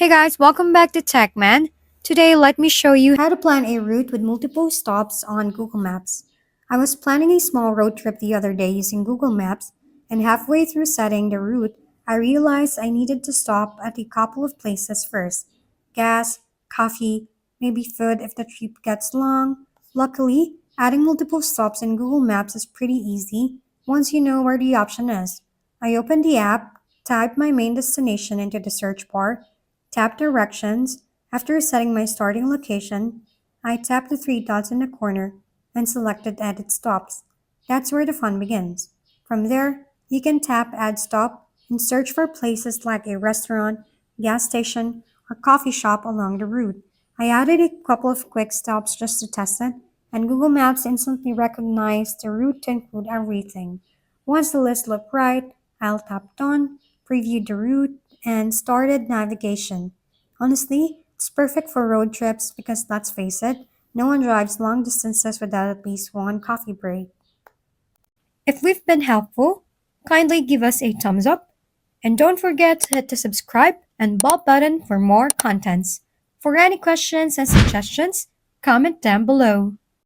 Hey guys, welcome back to TechMan. Today, let me show you how to plan a route with multiple stops on Google Maps. I was planning a small road trip the other day using Google Maps, and halfway through setting the route, I realized I needed to stop at a couple of places first. Gas, coffee, maybe food if the trip gets long. Luckily, adding multiple stops in Google Maps is pretty easy once you know where the option is. I opened the app, typed my main destination into the search bar, tap directions. After setting my starting location, I tap the three dots in the corner and selected Edit Stops. That's where the fun begins. From there, you can tap Add Stop and search for places like a restaurant, gas station, or coffee shop along the route. I added a couple of quick stops just to test it, and Google Maps instantly recognized the route to include everything. Once the list looked right, I'll tap Done, previewed the route, and started navigation. Honestly, it's perfect for road trips because let's face it, no one drives long distances without at least one coffee break. If we've been helpful, kindly give us a thumbs up and don't forget to hit the subscribe and bell button for more contents. For any questions and suggestions, comment down below.